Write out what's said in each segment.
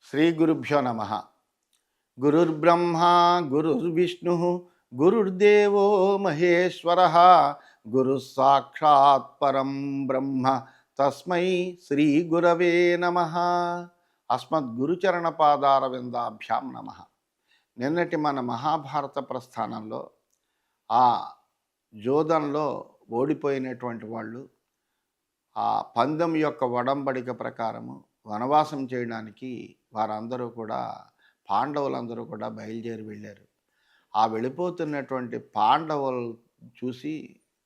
శ్రీ గురుభ్యో నమ. గురుర్బ్రహ్మ గురుర్విష్ణు గురుర్దేవో మహేశ్వర గురు సాక్షాత్ పరం బ్రహ్మ తస్మై శ్రీ గురవే నమ. అస్మద్గురుచరణ పాదారవిందాభ్యాం నమ. నిన్నటి మన మహాభారత ప్రస్థానంలో ఆ జోదంలో ఓడిపోయినటువంటి వాళ్ళు ఆ పందెం యొక్క వడంబడిక ప్రకారము వనవాసం చేయడానికి వారందరూ కూడా పాండవులందరూ కూడా బయలుదేరి వెళ్ళారు. ఆ వెళ్ళిపోతున్నటువంటి పాండవులు చూసి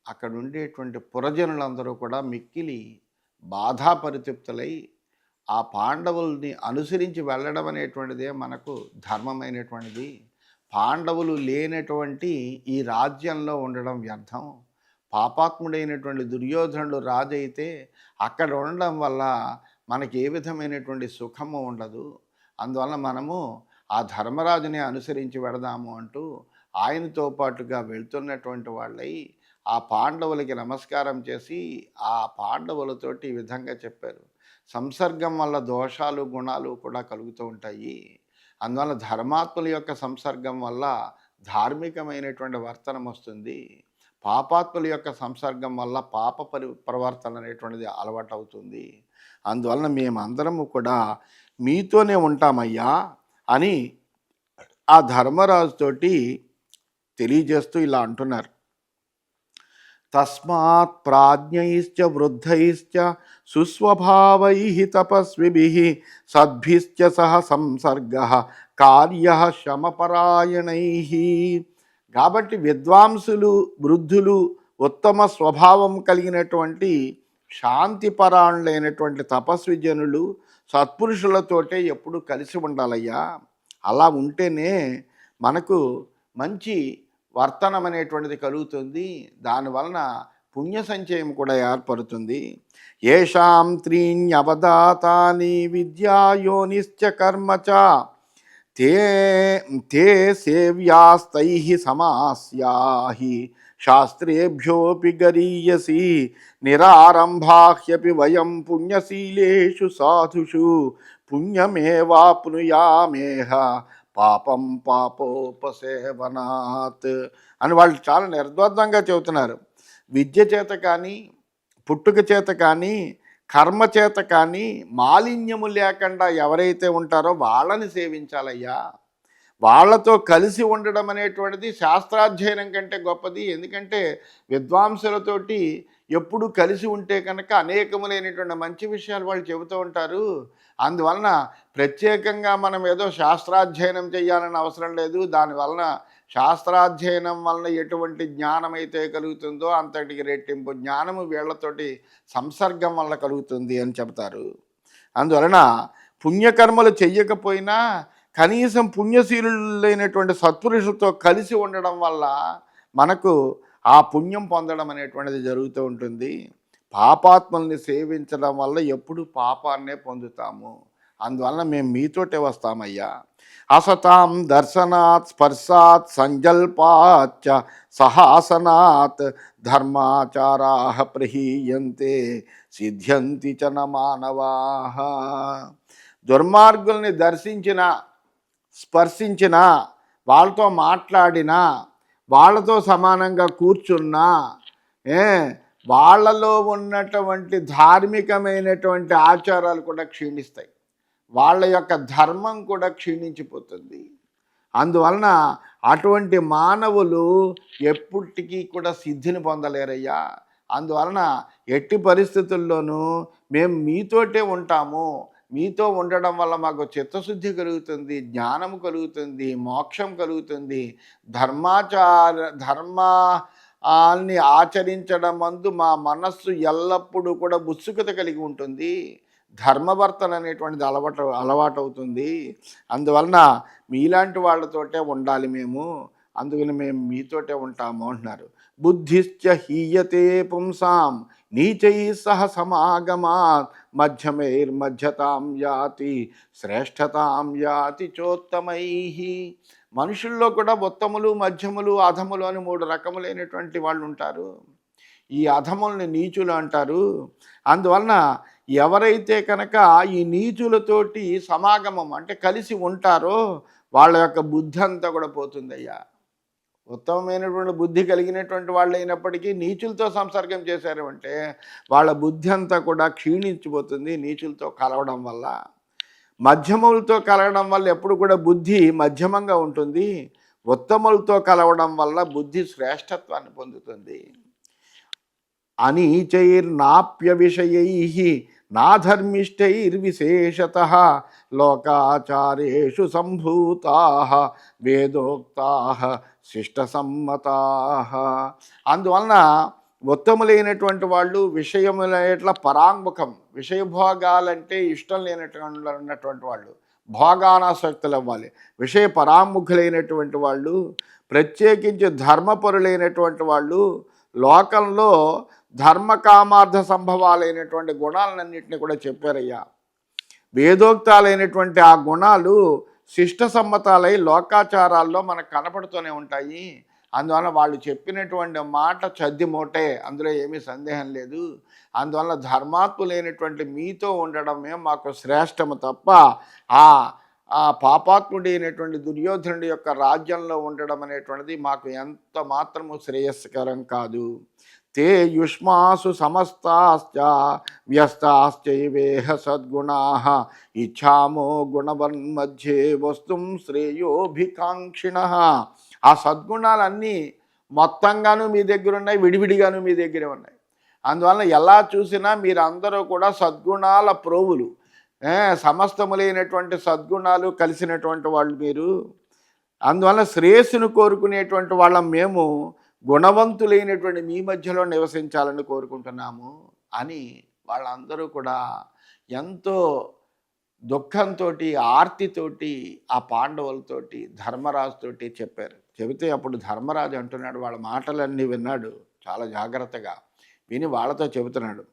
అక్కడ ఉండేటువంటి పురజనులందరూ కూడా మిక్కిలి బాధాపరితృప్తులై ఆ పాండవుల్ని అనుసరించి వెళ్ళడం అనేటువంటిదే మనకు ధర్మమైనటువంటిది. పాండవులు లేనటువంటి ఈ రాజ్యంలో ఉండడం వ్యర్థం. పాపాత్ముడైనటువంటి దుర్యోధనుడు రాజు అయితే అక్కడ ఉండడం వల్ల మనకి ఏ విధమైనటువంటి సుఖము ఉండదు. అందువల్ల మనము ఆ ధర్మరాజుని అనుసరించి వెడదాము అంటూ ఆయనతో పాటుగా వెళ్తున్నటువంటి వాళ్ళై ఆ పాండవులకి నమస్కారం చేసి ఆ పాండవులతోటి ఈ విధంగా చెప్పారు. సంసర్గం వల్ల దోషాలు గుణాలు కూడా కలుగుతూ ఉంటాయి. అందువల్ల ధర్మాత్ముల యొక్క సంసర్గం వల్ల ధార్మికమైనటువంటి వర్తనం వస్తుంది. పాపాత్ముల యొక్క సంసర్గం వల్ల పాప ప్రవర్తన అనేటువంటిది అలవాటు అవుతుంది. అందువలన మేమందరము కూడా మీతోనే ఉంటామయ్యా అని ఆ ధర్మరాజుతోటి తెలియజేస్తూ ఇలా అంటున్నారు. తస్మాత్ ప్రాజ్ఞైశ్చ వృద్ధైశ్చ సుస్వభావైః తపస్విభిః సద్భిశ్చ సహ సంసర్గః కార్యః శమపరాయణైః. కాబట్టి విద్వాంసులు, వృద్ధులు, ఉత్తమ స్వభావం కలిగినటువంటి శాంతిపరాయణులైనటువంటి తపస్వి జనులు సత్పురుషులతోటే ఎప్పుడు కలిసి ఉండాలయ్యా. అలా ఉంటేనే మనకు మంచి వర్తనం అనేటువంటిది కలుగుతుంది. దానివలన పుణ్య సంచయం కూడా ఏర్పడుతుంది. ఏషాం త్రీణ్యవదాతాని విద్యాయోనిశ్చ కర్మచ తే తే సేవ్యాస్తైః సమాస్యాహి శాస్త్రేభ్యోపి గరీయసి నిరారంభాహ్యపి వయం పుణ్యశీలేషు సాధుషు పుణ్యమేవాప్నుయామేహ పాపం పాపోపసేవనాత్ అని వాళ్ళు చాలా నిర్ద్వందంగా చెబుతున్నారు. విద్య చేత కానీ, పుట్టుక చేత కానీ, కర్మ చేత కానీ మాలిన్యము లేకుండా ఎవరైతే ఉంటారో వాళ్ళని సేవించాలయ్యా. వాళ్ళతో కలిసి ఉండడం అనేటువంటిది శాస్త్రాధ్యయనం కంటే గొప్పది. ఎందుకంటే విద్వాంసులతోటి ఎప్పుడు కలిసి ఉంటే కనుక అనేకములైనటువంటి మంచి విషయాలు వాళ్ళు చెబుతూ ఉంటారు. అందువలన ప్రత్యేకంగా మనం ఏదో శాస్త్రాధ్యయనం చేయాలని అవసరం లేదు. దానివలన శాస్త్రాధ్యయనం వలన ఎటువంటి జ్ఞానం అయితే కలుగుతుందో అంతటికి రెట్టింపు జ్ఞానము వీళ్లతోటి సంసర్గం వల్ల కలుగుతుంది అని చెబుతారు. అందువలన పుణ్యకర్మలు చెయ్యకపోయినా కనీసం పుణ్యశీలులైనటువంటి సత్పురుషులతో కలిసి ఉండడం వల్ల మనకు ఆ పుణ్యం పొందడం అనేటువంటిది జరుగుతూ ఉంటుంది. పాపాత్మల్ని సేవించడం వల్ల ఎప్పుడు పాపాన్నే పొందుతాము. అందువలన మేము మీతోటే వస్తామయ్యా. అసతాం దర్శనాత్ స్పర్శాత్ సంజల్పాచ్చ సహాసనాత్ ధర్మాచారా ప్రహీయంతే సిద్ధ్యంతి చ న మానవాః. దుర్మార్గుల్ని దర్శించిన, స్పర్శించిన, వాళ్ళతో మాట్లాడినా, వాళ్ళతో సమానంగా కూర్చున్నా వాళ్ళలో ఉన్నటువంటి ధార్మికమైనటువంటి ఆచారాలు కూడా క్షీణిస్తాయి. వాళ్ళ యొక్క ధర్మం కూడా క్షీణించిపోతుంది. అందువలన అటువంటి మానవులు ఎప్పటికీ కూడా సిద్ధిని పొందలేరయ్యా. అందువలన ఎట్టి పరిస్థితుల్లోనూ మేము మీతోటే ఉంటాము. మీతో ఉండడం వల్ల మాకు చిత్తశుద్ధి కలుగుతుంది, జ్ఞానం కలుగుతుంది, మోక్షం కలుగుతుంది. ధర్మాన్ని ఆచరించడం మందు మా మనస్సు ఎల్లప్పుడూ కూడా ఉత్సుకత కలిగి ఉంటుంది. ధర్మవర్తన అనేటువంటిది అలవాటు అవుతుంది. అందువలన మీలాంటి వాళ్ళతోటే ఉండాలి మేము. అందుకని మేము మీతోటే ఉంటాము అంటున్నారు. బుద్ధిశ్చ హీయతే పుంసాం నీచై సహ సమాగమాత్ మధ్యమైర్మధ్యతాం యాతి శ్రేష్టతాం యాతి చోత్తమై. మనుషుల్లో కూడా ఉత్తములు, మధ్యములు, అధములు అని 3 రకములైనటువంటి వాళ్ళు ఉంటారు. ఈ అధముల్ని నీచులు అంటారు. అందువలన ఎవరైతే కనుక ఈ నీచులతోటి సమాగమం అంటే కలిసి ఉంటారో వాళ్ళ యొక్క బుద్ధి అంతా కూడా పోతుందయ్యా. ఉత్తమమైనటువంటి బుద్ధి కలిగినటువంటి వాళ్ళు అయినప్పటికీ నీచులతో సంసర్గం చేశారు అంటే వాళ్ళ బుద్ధి అంతా కూడా క్షీణించిపోతుంది నీచులతో కలవడం వల్ల. మధ్యములతో కలవడం వల్ల ఎప్పుడు కూడా బుద్ధి మధ్యమంగా ఉంటుంది. ఉత్తములతో కలవడం వల్ల బుద్ధి శ్రేష్టత్వాన్ని పొందుతుంది. అనీచైర్నాప్య విషయైః నాధర్మిష్టైర్విశేషతః లోకాచారేషు సంభూతాః వేదోక్తాః శిష్టసమ్మతాః. అందువలన ఉత్తములైనటువంటి వాళ్ళు విషయముల ఎట్లా పరాంగుఖం, విషయభోగాలంటే ఇష్టం ఉన్నటువంటి వాళ్ళు భోగానాసక్తులు అవ్వాలి. విషయ పరాముఖులైనటువంటి వాళ్ళు, ప్రత్యేకించి ధర్మపరులైనటువంటి వాళ్ళు లోకంలో ధర్మకామార్థ సంభవాలైనటువంటి గుణాలన్నింటినీ కూడా చెప్పారయ్యా. వేదోక్తాలైనటువంటి ఆ గుణాలు శిష్ట సమ్మతాలై లోకాచారాల్లో మనకు కనపడుతూనే ఉంటాయి. అందువల్ల వాళ్ళు చెప్పినటువంటి మాట చద్ది మూటే, అందులో ఏమీ సందేహం లేదు. అందువల్ల ధర్మాత్ములైనటువంటి మీతో ఉండడమే మాకు శ్రేష్టము తప్ప ఆ పాపాత్ముడైనటువంటి దుర్యోధనుడి యొక్క రాజ్యంలో ఉండడం అనేటువంటిది మాకు ఎంత మాత్రము శ్రేయస్కరం కాదు. తే యుష్మాసు సమస్తాశ్చ వ్యస్తాశ్చైవేహ సద్గుణాః ఇచ్ఛామో గుణవన్మధ్యే వస్తుం శ్రేయోభికాంక్షిణః. ఆ సద్గుణాలన్నీ మొత్తంగాను మీ దగ్గర ఉన్నాయి, విడివిడిగాను మీ దగ్గరే ఉన్నాయి. అందువలన ఎలా చూసినా మీరందరూ కూడా సద్గుణాల ప్రోవులు, సమస్తములైనటువంటి సద్గుణాలు కలిసినటువంటి వాళ్ళు మీరు. అందువలన శ్రేయస్సును కోరుకునేటువంటి వాళ్ళం మేము గుణవంతులైనటువంటి మీ మధ్యలో నివసించాలని కోరుకుంటున్నాము అని వాళ్ళందరూ కూడా ఎంతో దుఃఖంతో ఆర్తితోటి ఆ పాండవులతోటి ధర్మరాజుతోటి చెప్పారు. చెబితే అప్పుడు ధర్మరాజు అంటున్నాడు, వాళ్ళ మాటలన్నీ విన్నాడు చాలా జాగ్రత్తగా విని వాళ్ళతో చెబుతున్నాడు.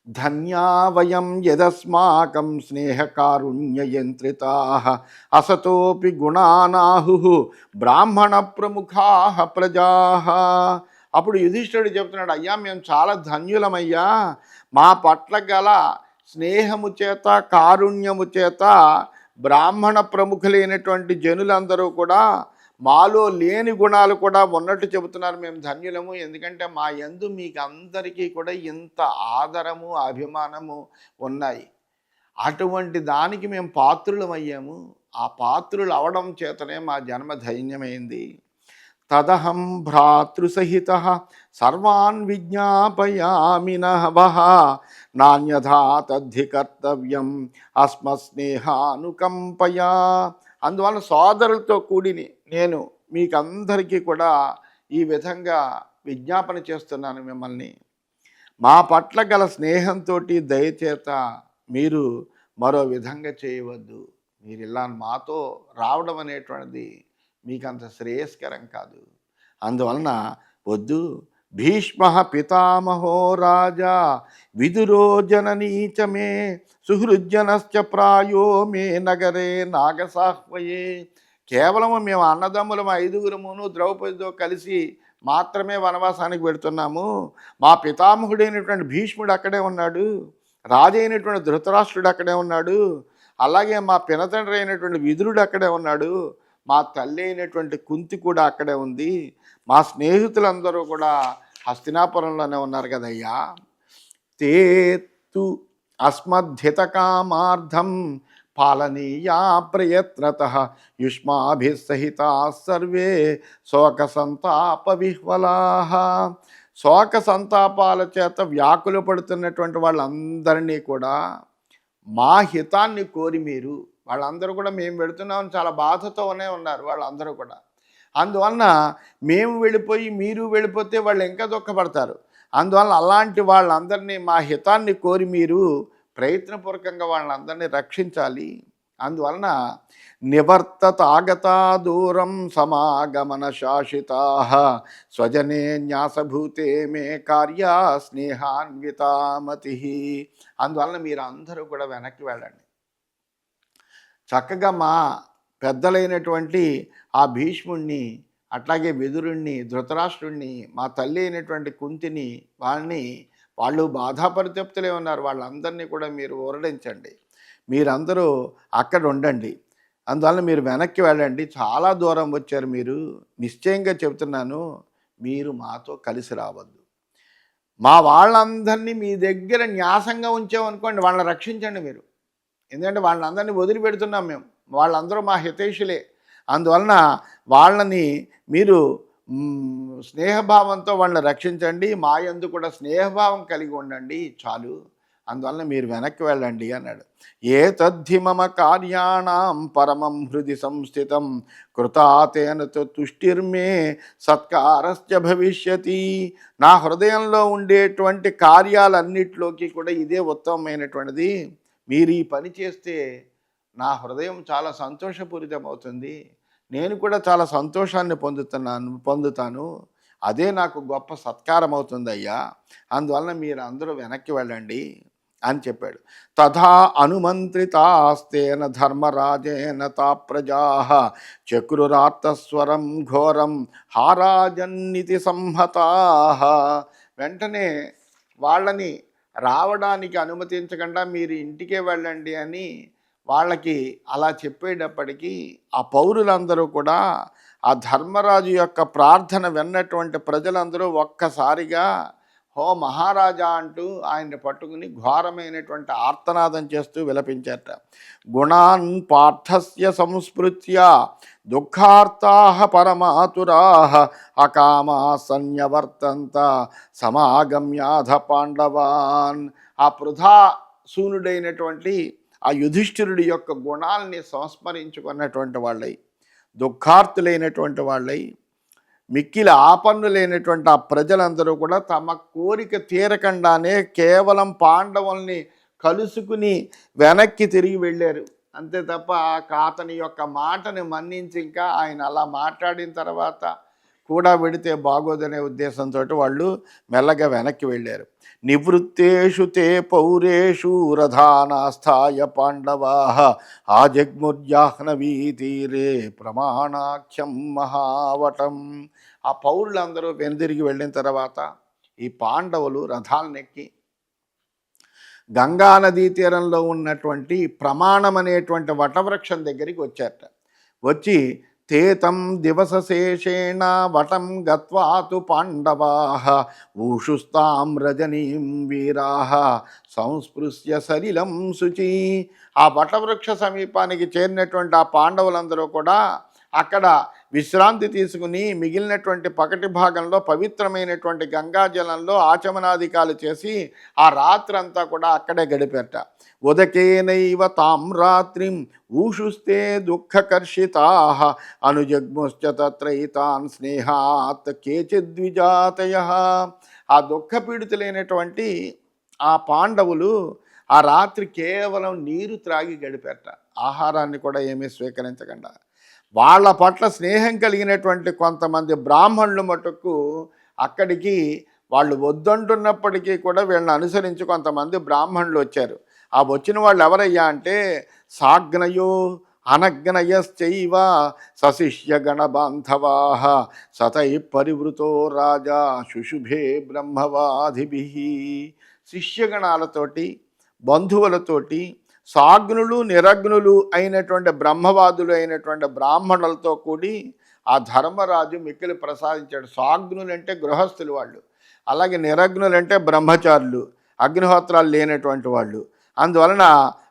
ధన్యా వయం యదస్మాకం స్నేహకారుణ్యయంత్రితాః అసతోపి గుణానాహు బ్రాహ్మణ ప్రముఖాః ప్రజాః. అప్పుడు యుధిష్ఠిరుడు చెబుతున్నాడు, అయ్యా మేము చాలా ధన్యులమయ్యా, మా పట్ల గల స్నేహము చేత కారుణ్యము చేత బ్రాహ్మణ ప్రముఖులైనటువంటి జనులందరూ కూడా మాలో లేని గుణాలు కూడా ఉన్నట్టు చెబుతున్నారు. మేము ధన్యులము, ఎందుకంటే మా యందు మీకు అందరికీ కూడా ఇంత ఆదరము అభిమానము ఉన్నాయి. అటువంటి దానికి మేము పాత్రులమయ్యాము. ఆ పాత్రులు అవడం చేతనే మా జన్మ ధైన్యమైంది. తదహం భ్రాతృసహితః సర్వాన్ విజ్ఞాపయామి నః నాన్యథా తద్ధి కర్తవ్యం అస్మస్నేహానుకంపయా. అందువల్ల సోదరులతో కూడిని నేను మీకందరికీ కూడా ఈ విధంగా విజ్ఞాపన చేస్తున్నాను మిమ్మల్ని. మా పట్ల గల స్నేహంతో దయచేత మీరు మరో విధంగా చేయవద్దు. మీరు ఇలా మాతో రావడం అనేటువంటిది మీకు అంత శ్రేయస్కరం కాదు. అందువలన వద్దు. భీష్మ పితామహో రాజా విదురో జననీచ మే సుహృజ్జనశ్చ ప్రాయో మే నగరే నాగసాహ్వయే. కేవలము మేము అన్నదమ్ములం ఐదుగురమును ద్రౌపదితో కలిసి మాత్రమే వనవాసానికి పెడుతున్నాము. మా పితామహుడైనటువంటి భీష్ముడు అక్కడే ఉన్నాడు, రాజు అయినటువంటి ధృతరాష్ట్రుడు అక్కడే ఉన్నాడు, అలాగే మా పినతండ్రి అయినటువంటి విదురుడు అక్కడే ఉన్నాడు, మా తల్లి అయినటువంటి కుంతి కూడా అక్కడే ఉంది, మా స్నేహితులందరూ కూడా హస్తినాపురంలోనే ఉన్నారు కదయ్యా. తేతు అస్మద్ధితకామార్థం పాలనీయా ప్రయత్నతః యుష్మాభిస్సహితా సర్వే శోక సంతాప విహ్వలాః. శోక సంతాపాల చేత వ్యాకులు పడుతున్నటువంటి వాళ్ళందరినీ కూడా మా హితాన్ని కోరి మీరు, వాళ్ళందరూ కూడా మేము పెడుతున్నామని చాలా బాధతోనే ఉన్నారు వాళ్ళందరూ కూడా. అందువలన మేము వెళ్ళిపోయి మీరు వెళ్ళిపోతే వాళ్ళు ఇంకా దుఃఖపడతారు. అందువల్ల అలాంటి వాళ్ళందరినీ మా హితాన్ని కోరి మీరు ప్రయత్నపూర్వకంగా వాళ్ళందరినీ రక్షించాలి. అందువలన నివర్తతాగతా దూరం సమాగమన శాసితాః స్వజనే న్యాసభూతే మే కార్య స్నేహాన్వితామతి. అందువలన మీరు అందరూ కూడా వెనక్కి వెళ్ళండి. చక్కగా మా పెద్దలైనటువంటి ఆ భీష్ముణ్ణి, అట్లాగే విదురుణ్ణి, ధృతరాష్ట్రుణ్ణి, మా తల్లి అయినటువంటి కుంతిని, వాళ్ళని వాళ్ళు బాధాపరితప్తులే ఉన్నారు. వాళ్ళందరినీ కూడా మీరు ఊరడించండి. మీరందరూ అక్కడ ఉండండి. అందువల్ల మీరు వెనక్కి వెళ్ళండి. చాలా దూరం వచ్చారు మీరు. నిశ్చయంగా చెబుతున్నాను, మీరు మాతో కలిసి రావద్దు. మా వాళ్ళందరినీ మీ దగ్గర న్యాసంగా ఉంచామనుకోండి, వాళ్ళని రక్షించండి మీరు. ఎందుకంటే వాళ్ళందరినీ వదిలిపెడుతున్నాం మేము. వాళ్ళందరూ మా హితైషులే. అందువలన వాళ్ళని మీరు స్నేహభావంతో వాళ్ళని రక్షించండి. మా యందు కూడా స్నేహభావం కలిగి ఉండండి చాలు. అందువలన మీరు వెనక్కి వెళ్ళండి అన్నాడు. ఏ తద్ధి మమ కార్యాణం పరమం హృది సంస్థితం కృతాతేన తుష్టిర్మే సత్కారశ్చ భవిష్యతి. నా హృదయంలో ఉండేటువంటి కార్యాలన్నిటిలోకి కూడా ఇదే ఉత్తమమైనటువంటిది. మీరు ఈ పని చేస్తే నా హృదయం చాలా సంతోషపూరితమవుతుంది. నేను కూడా చాలా సంతోషాన్ని పొందుతాను. అదే నాకు గొప్ప సత్కారం అవుతుందయ్యా. అందువలన మీరు అందరూ వెనక్కి వెళ్ళండి అని చెప్పాడు. తథా అనుమంత్రితాస్తేన ధర్మరాజేన తా ప్రజా చక్రురార్తస్వరం ఘోరం హారాజన్నితి సంహతా. వెంటనే వాళ్ళని రావడానికి అనుమతించకుండా మీరు ఇంటికే వెళ్ళండి అని వాళ్ళకి అలా చెప్పేటప్పటికీ ఆ పౌరులందరూ కూడా ఆ ధర్మరాజు యొక్క ప్రార్థన విన్నటువంటి ప్రజలందరూ ఒక్కసారిగా హో మహారాజా అంటూ ఆయన్ని పట్టుకుని ఘోరమైనటువంటి ఆర్తనాదం చేస్తూ విలపించారట. గుణాన్ పార్థస్య సంస్మృత్య దుఃఖార్తా పరమాతురా అకామా సన్యవర్తంత సమాగమ్యాధ పాండవాన్. ఆ పృథాసూనుడైనటువంటి ఆ యుధిష్ఠిరుడి యొక్క గుణాలని సంస్మరించుకున్నటువంటి వాళ్ళై, దుఃఖార్తులైనటువంటి వాళ్ళై, మిక్కిలి ఆపన్నులైనటువంటి ఆ ప్రజలందరూ కూడా తమ కోరిక తీరకుండానే కేవలం పాండవుల్ని కలుసుకుని వెనక్కి తిరిగి వెళ్ళారు. అంతే తప్ప అతని యొక్క మాటని మన్నించి ఇంకా ఆయన అలా మాట్లాడిన తర్వాత కూడా వెడితే బాగోదనే ఉద్దేశంతో వాళ్ళు మెల్లగా వెనక్కి వెళ్ళారు. నివృత్తేషు తే పౌరేషు రథానాస్థాయ పాండవా ఆజగ్ముర్జాహ్నవీ తీరే ప్రమాణాఖ్యం మహావటం. ఆ పౌరులందరూ వెనుదిరిగి వెళ్ళిన తర్వాత ఈ పాండవులు రథాలనెక్కి గంగానదీ తీరంలో ఉన్నటువంటి ప్రమాణం అనేటువంటి వటవృక్షం దగ్గరికి వచ్చారట. వచ్చి తేతం దివసశేషేణ వటం గత్వాతు పాండవాః ఊషుస్తాం రజనీం వీరాః సంస్పృశ్య సలిలం శుచి. ఆ వటవృక్ష సమీపానికి చేరినటువంటి ఆ పాండవులందరూ కూడా అక్కడ విశ్రాంతి తీసుకుని మిగిలినటువంటి పకటి భాగంలో పవిత్రమైనటువంటి గంగాజలంలో ఆచమనాదికాలు చేసి ఆ రాత్రంతా కూడా అక్కడే గడిపారట. ఉదకేనైవ తాం రాత్రిం ఊషుస్తే దుఃఖకర్షితాః అనుజగ్ముశ్చ తత్రైతాన్ స్నేహాత్ కేచిద్విజాతయః. ఆ దుఃఖపీడితులైనటువంటి ఆ పాండవులు ఆ రాత్రి కేవలం నీరు త్రాగి గడిపారట, ఆహారాన్ని కూడా ఏమీ స్వీకరించకుండా. వాళ్ళ పట్ల స్నేహం కలిగినటువంటి కొంతమంది బ్రాహ్మణులు మటుకు అక్కడికి వాళ్ళు వద్దంటున్నప్పటికీ కూడా వీళ్ళని అనుసరించి కొంతమంది బ్రాహ్మణులు వచ్చారు. ఆ వచ్చిన వాళ్ళు ఎవరయ్యా అంటే సాగ్నయో అనగ్నయశ్చైవ సశిష్య గణబాంధవా సతై పరివృతో రాజా శుశుభే బ్రహ్మవాదిభి. శిష్యగణాలతోటి, బంధువులతోటి, సాగ్నులు నిరగ్నులు అయినటువంటి బ్రహ్మవాదులు అయినటువంటి బ్రాహ్మణులతో కూడి ఆ ధర్మరాజు మిక్కిలి ప్రసాదించాడు. సాగ్నులు అంటే గృహస్థులు వాళ్ళు, అలాగే నిరగ్నులంటే బ్రహ్మచారులు, అగ్నిహోత్రాలు లేనటువంటి వాళ్ళు, అందువలన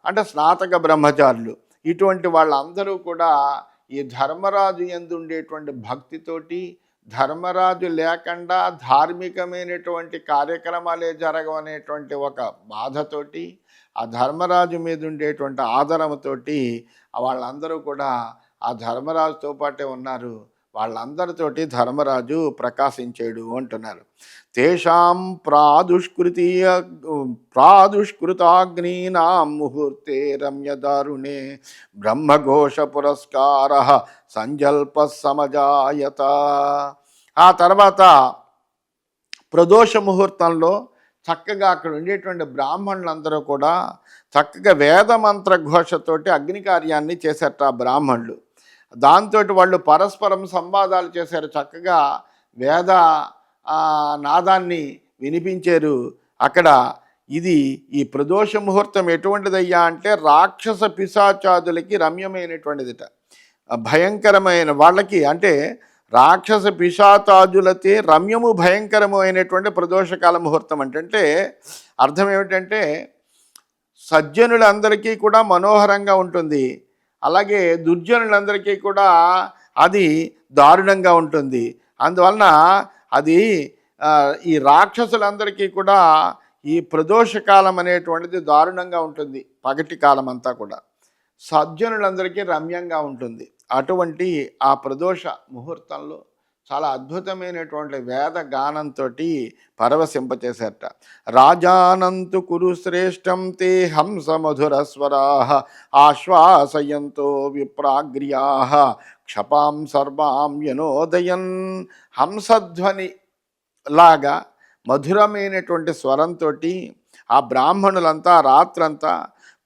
అంటే స్నాతక బ్రహ్మచారులు. ఇటువంటి వాళ్ళందరూ కూడా ఈ ధర్మరాజు యందు ఉండేటువంటి భక్తితోటి, ధర్మరాజు లేకుండా ధార్మికమైనటువంటి కార్యక్రమాలే జరగవనేటువంటి ఒక బాధతోటి, ఆ ధర్మరాజు మీద ఉండేటువంటి ఆదరంతోటి వాళ్ళందరూ కూడా ఆ ధర్మరాజుతో పాటే ఉన్నారు. వాళ్ళందరితోటి ధర్మరాజు ప్రకాశించాడు అంటున్నారు. తేషాం ప్రాదుష్కృతాగ్నీనాం ముహూర్తే రమ్యదారుణే బ్రహ్మఘోష పురస్కార సంజల్ప సమజాయత. ఆ తర్వాత ప్రదోష ముహూర్తంలో చక్కగా అక్కడ ఉండేటువంటి బ్రాహ్మణులందరూ కూడా చక్కగా వేదమంత్ర ఘోషతోటి అగ్ని కార్యాన్ని చేశారట ఆ బ్రాహ్మణులు. దాంతో వాళ్ళు పరస్పరం సంవాదాలు చేశారు, చక్కగా వేద నాదాన్ని వినిపించారు. అక్కడ ఇది ఈ ప్రదోష ముహూర్తం ఎటువంటిదయ్యా అంటే రాక్షస పిశాచాదులకి రమ్యమైనటువంటిదిట. భయంకరమైన వాళ్ళకి అంటే రాక్షస పిశాచాదులతే రమ్యము భయంకరము అయినటువంటి ప్రదోషకాల ముహూర్తం అంటే అర్థం ఏమిటంటే సజ్జనులందరికీ కూడా మనోహరంగా ఉంటుంది, అలాగే దుర్జనులందరికీ కూడా అది దారుణంగా ఉంటుంది. అందువలన అది ఈ రాక్షసులందరికీ కూడా ఈ ప్రదోషకాలం అనేటువంటిది దారుణంగా ఉంటుంది, పగటి కాలం అంతా కూడా సజ్జనులందరికీ రమ్యంగా ఉంటుంది. అటువంటి ఆ ప్రదోష ముహూర్తంలో చాలా అద్భుతమైనటువంటి వేద గానంతో పరవశింపచేశారట. రాజానంతు కురు శ్రేష్టం తే హంస మధుర స్వరా ఆశ్వాసయంతో విప్రాగ్ర్యా క్షపాం సర్వాం యనోదయన్. హంసధ్వని లాగా మధురమైనటువంటి స్వరంతో ఆ బ్రాహ్మణులంతా రాత్రంతా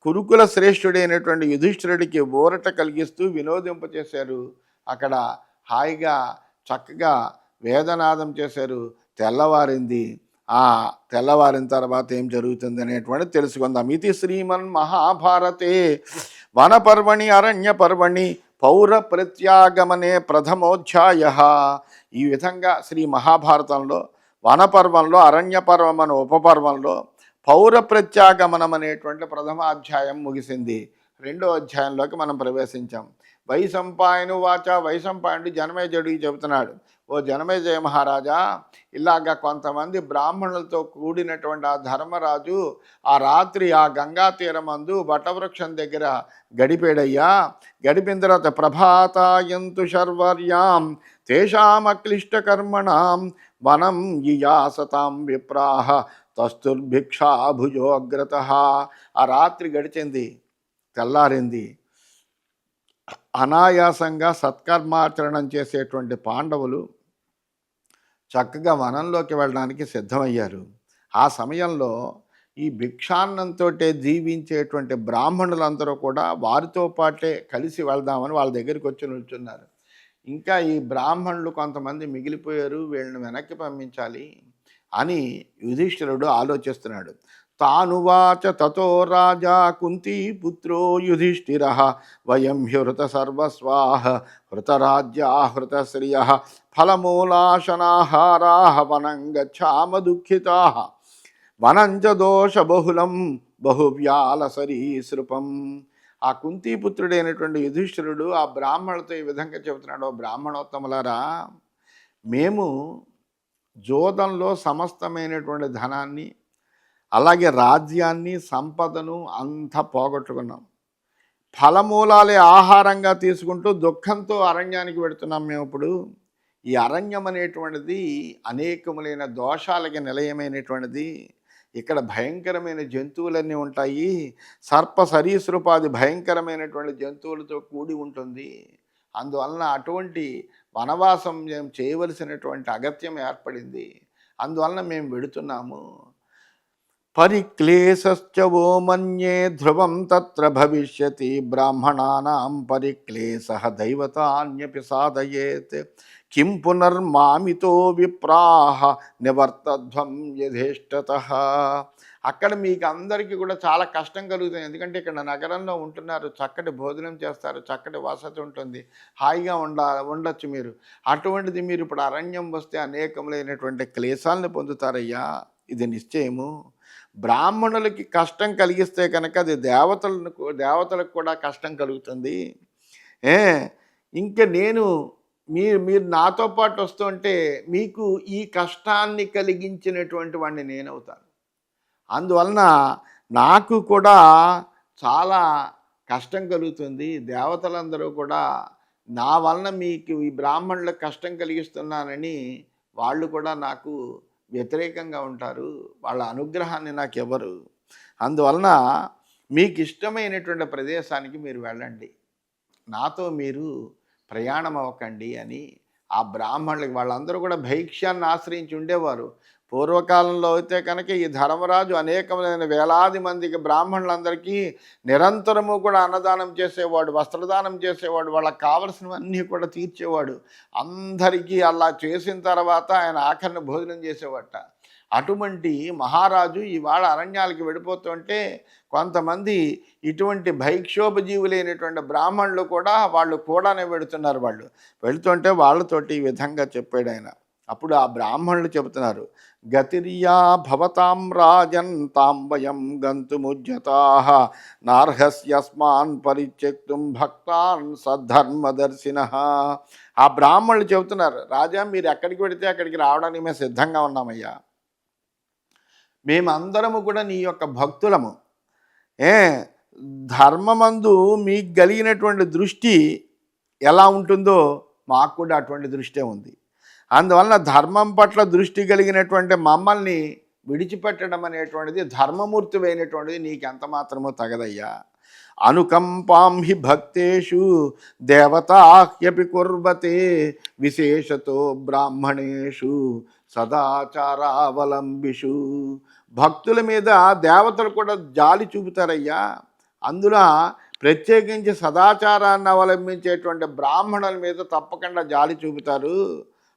కురుకుల శ్రేష్ఠుడైనటువంటి యుధిష్ఠిరుడికి ఊరట కలిగిస్తూ వినోదింపచేశారు. అక్కడ హాయిగా చక్కగా వేదనాదం చేశారు. తెల్లవారింది. ఆ తెల్లవారిన తర్వాత ఏం జరుగుతుంది అనేటువంటిది తెలుసుకుందాం. ఇది శ్రీమన్ మహాభారతే వనపర్వణి అరణ్య పర్వణి పౌర ప్రత్యాగమనే ప్రథమోధ్యాయ. ఈ విధంగా శ్రీ మహాభారతంలో వనపర్వంలో, అరణ్య పర్వం అనే ఉపపర్వంలో పౌర ప్రత్యాగమనం అనేటువంటి ప్రథమ అధ్యాయం ముగిసింది. రెండో అధ్యాయంలోకి మనం ప్రవేశించాం. వైశంపాయను వాచ. వైశంపాయనుడు జనమేజయుడికి చెబుతున్నాడు, ఓ జనమేజయ మహారాజా, ఇలాగా కొంతమంది బ్రాహ్మణులతో కూడినటువంటి ఆ ధర్మరాజు ఆ రాత్రి ఆ గంగా తీరమందు వటవృక్షం దగ్గర గడిపాడయ్యా. గడిపిన తర్వాత ప్రభాతాయంతు శర్వర్యాం తేషామక్లిష్టకర్మణాం వనం యియాసతాం విప్రాహ తస్తుర్భిక్షాభుజోగ్రత. ఆ రాత్రి గడిచింది, తెల్లారింది. అనాయాసంగా సత్కర్మాచరణం చేసేటువంటి పాండవులు చక్కగా వనంలోకి వెళ్ళడానికి సిద్ధమయ్యారు. ఆ సమయంలో ఈ భిక్షాన్నంతో జీవించేటువంటి బ్రాహ్మణులందరూ కూడా వారితో పాటే కలిసి వెళ్దామని వాళ్ళ దగ్గరికి వచ్చి నిల్చున్నారు. ఇంకా ఈ బ్రాహ్మణులు కొంతమంది మిగిలిపోయారు, వీళ్ళని వెనక్కి పంపించాలి అని యుధిష్ఠిరుడు ఆలోచిస్తున్నాడు. తానువాచ తతో రాజా కుంతీపుత్రో యుధిష్ఠిరః వయం హ్యహృత సర్వస్వాః హృతరాజ్యాః హృతశ్రియః ఫలమూలాశనాహారాః వనం గచ్ఛామ దుఃఖితాః వనం చ దోషబహుళం బహువ్యాలసరీసృపం. ఆ కుంతీపుత్రుడైనటువంటి యుధిష్ఠిరుడు ఆ బ్రాహ్మణులతో ఈ విధంగా చెబుతున్నాడు, బ్రాహ్మణోత్తములారా, మేము జోదంలో సమస్తమైనటువంటి ధనాన్ని, అలాగే రాజ్యాన్ని, సంపదను అంతా పోగొట్టుకున్నాం. ఫలమూలాలే ఆహారంగా తీసుకుంటూ దుఃఖంతో అరణ్యానికి వెడుతున్నాం మేము. ఇప్పుడు ఈ అరణ్యం అనేటువంటిది అనేకములైన దోషాలకి నిలయమైనటువంటిది. ఇక్కడ భయంకరమైన జంతువులన్నీ ఉంటాయి. సర్ప సరీసృపాది భయంకరమైనటువంటి జంతువులతో కూడి ఉంటుంది. అందువలన అటువంటి వనవాసం మేము చేయవలసినటువంటి అగత్యం ఏర్పడింది. అందువలన మేము వెడుతున్నాము. పరిక్లేశశ్చ వో మన్యే ధ్రువం తత్ర భవిష్యతి బ్రాహ్మణానాం పరిక్లేశః దైవతాన్యపి సాధయేత్ కిం పునర్మామితో విప్రాహ నివర్తధ్వం యథేష్టతః. అక్కడ మీకు అందరికీ కూడా చాలా కష్టం కలుగుతుంది. ఎందుకంటే ఇక్కడ నగరంలో ఉంటున్నారు, చక్కటి భోజనం చేస్తారు, చక్కటి వసతి ఉంటుంది, హాయిగా ఉండొచ్చు మీరు. అటువంటిది మీరు ఇప్పుడు అరణ్యం వస్తే అనేకములైనటువంటి క్లేశాలను పొందుతారయ్యా, ఇది నిశ్చయము. బ్రాహ్మణులకి కష్టం కలిగిస్తే కనుక అది దేవతలకు కూడా కష్టం కలుగుతుంది. ఇంకా మీరు నాతో పాటు వస్తుంటే మీకు ఈ కష్టాన్ని కలిగించినటువంటి వాడిని నేనవుతాను. అందువలన నాకు కూడా చాలా కష్టం కలుగుతుంది. దేవతలందరూ కూడా నా వలన మీకు ఈ బ్రాహ్మణులకు కష్టం కలిగిస్తున్నానని వాళ్ళు కూడా నాకు వ్యతిరేకంగా ఉంటారు, వాళ్ళ అనుగ్రహాన్ని నాకు ఇవ్వరు. అందువలన మీకు ఇష్టమైనటువంటి ప్రదేశానికి మీరు వెళ్ళండి, నాతో మీరు ప్రయాణం అవ్వకండి అని ఆ బ్రాహ్మణులకి, వాళ్ళందరూ కూడా భైక్ష్యాన్ని ఆశ్రయించి ఉండేవారు. పూర్వకాలంలో అయితే కనుక ఈ ధర్మరాజు అనేకమైన వేలాది మందికి బ్రాహ్మణులందరికీ నిరంతరము కూడా అన్నదానం చేసేవాడు, వస్త్రదానం చేసేవాడు, వాళ్ళకి కావలసినవన్నీ కూడా తీర్చేవాడు. అందరికీ అలా చేసిన తర్వాత ఆయన ఆఖరిని భోజనం చేసేవాట. అటువంటి మహారాజు ఇవాళ అరణ్యాలకి వెళ్ళిపోతుంటే కొంతమంది ఇటువంటి భైక్షోపజీవులైనటువంటి బ్రాహ్మణులు కూడా వాళ్ళు కూడానే వెళుతున్నారు. వాళ్ళు వెళుతుంటే వాళ్ళతోటి ఈ విధంగా చెప్పాడు ఆయన. అప్పుడు ఆ బ్రాహ్మణులు చెబుతున్నారు, గతిర్యా భవతాం రాజన్ తాం వయం గంతుముజ్యతా నార్హస్యస్మాన్ పరిత్యక్తుం భక్తాన్ సద్ధర్మదర్శిన. ఆ బ్రాహ్మణులు చెబుతున్నారు, రాజా మీరు ఎక్కడికి వెళితే అక్కడికి రావడానికి మేము సిద్ధంగా ఉన్నామయ్యా. మేమందరము కూడా నీ యొక్క భక్తులము. ఏ ధర్మమందు మీకు కలిగినటువంటి దృష్టి ఎలా ఉంటుందో మాకు కూడా అటువంటి దృష్టే ఉంది. అందువలన ధర్మం పట్ల దృష్టి కలిగినటువంటి మమ్మల్ని విడిచిపెట్టడం అనేటువంటిది ధర్మమూర్తి అయినటువంటిది నీకెంత మాత్రమో తగదయ్యా. అనుకంపాం హి భక్తేషు దేవతాహ్యపి కుర్వతే విశేషతో బ్రాహ్మణేషు సదాచారావలంబిషు. భక్తుల మీద దేవతలు కూడా జాలి చూపుతారయ్యా. అందులో ప్రత్యేకించి సదాచారాన్ని అవలంబించేటువంటి బ్రాహ్మణుల మీద తప్పకుండా జాలి చూపుతారు.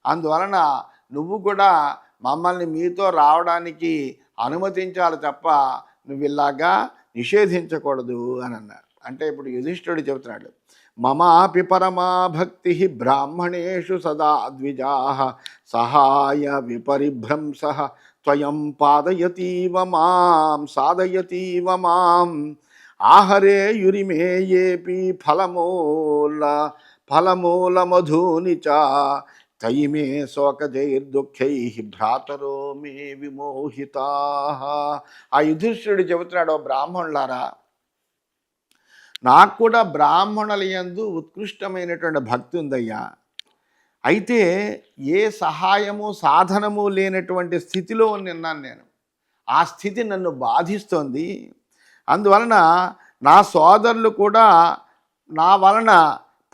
అందువలన నువ్వు కూడా మమ్మల్ని మీతో రావడానికి అనుమతించాలి తప్ప నువ్వు ఇలాగా నిషేధించకూడదు అని అన్నారు. అంటే ఇప్పుడు యుధిష్ఠిరుడు చెబుతున్నాడు, మమాపి పరమా భక్తి బ్రాహ్మణేషు సదా ద్విజా సహాయ విపరిభ్రంస త్వయం పాదయతీవ మాం సాధయతీవ మాం ఆహరే యురిమే ఏపి ఫలమూల మధూని చ తయిమే శోకజైర్దుఃఖై భ్రాతరో మే విమోహితా. ఆ యుధిష్ఠిరుడు చెబుతున్నాడు, బ్రాహ్మణులారా నాకు కూడా బ్రాహ్మణుల యందు ఉత్కృష్టమైనటువంటి భక్తి ఉందయ్యా. అయితే ఏ సహాయము సాధనము లేనటువంటి స్థితిలో నిన్నాను నేను. ఆ స్థితి నన్ను బాధిస్తోంది. అందువలన నా సోదరులు కూడా నా వలన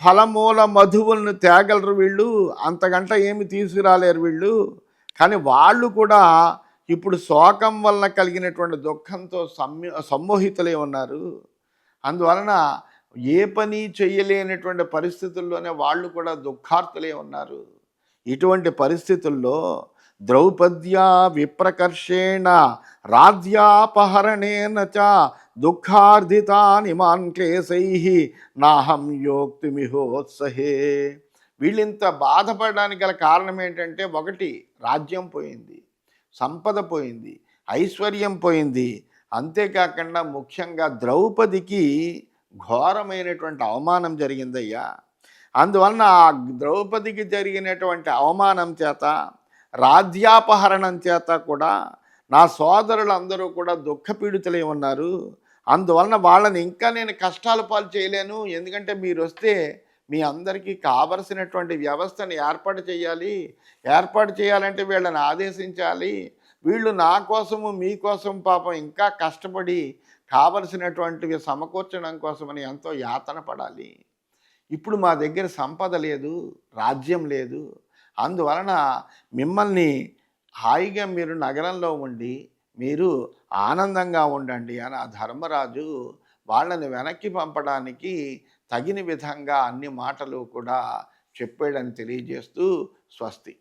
ఫలమూల మధువులను తేగలరు వీళ్ళు, అంతకంట ఏమి తీసుకురాలేరు వీళ్ళు. కానీ వాళ్ళు కూడా ఇప్పుడు శోకం వలన కలిగినటువంటి దుఃఖంతో సమ్మోహితులై ఉన్నారు. అందువలన ఏ పని చేయలేనటువంటి పరిస్థితుల్లోనే వాళ్ళు కూడా దుఃఖార్తులే ఉన్నారు. ఇటువంటి పరిస్థితుల్లో ద్రౌపద్యా విప్రకర్షేణ రాజ్యాపహరణేన చ దుఃఖార్ధితానిమాన్ క్లేశై నాహం యోక్తుమిహోత్సహే. వీళ్ళింత బాధపడడానికి గల కారణం ఏంటంటే, ఒకటి రాజ్యం పోయింది, సంపద పోయింది, ఐశ్వర్యం పోయింది. అంతేకాకుండా ముఖ్యంగా ద్రౌపదికి ఘోరమైనటువంటి అవమానం జరిగిందయ్యా. అందువలన ఆ ద్రౌపదికి జరిగినటువంటి అవమానం చేత, రాజ్యాపహరణం చేత కూడా నా సోదరులందరూ కూడా దుఃఖపీడితులై ఉన్నారు. అందువలన వాళ్ళని ఇంకా నేను కష్టాల పాలు చేయలేను. ఎందుకంటే మీరు వస్తే మీ అందరికీ కావలసినటువంటి వ్యవస్థను ఏర్పాటు చేయాలి. ఏర్పాటు చేయాలంటే వీళ్ళని ఆదేశించాలి. వీళ్ళు నా కోసము మీకోసం పాపం ఇంకా కష్టపడి కావలసినటువంటివి సమకూర్చడం కోసమని ఎంతో యాతన పడాలి. ఇప్పుడు మా దగ్గర సంపద లేదు, రాజ్యం లేదు. అందువలన మిమ్మల్ని హాయిగా మీరు నగరంలో ఉండి మీరు ఆనందంగా ఉండండి అని ఆ ధర్మరాజు వాళ్ళని వెనక్కి పంపడానికి తగిన విధంగా అన్ని మాటలు కూడా చెప్పాడని తెలియజేస్తూ స్వస్తి.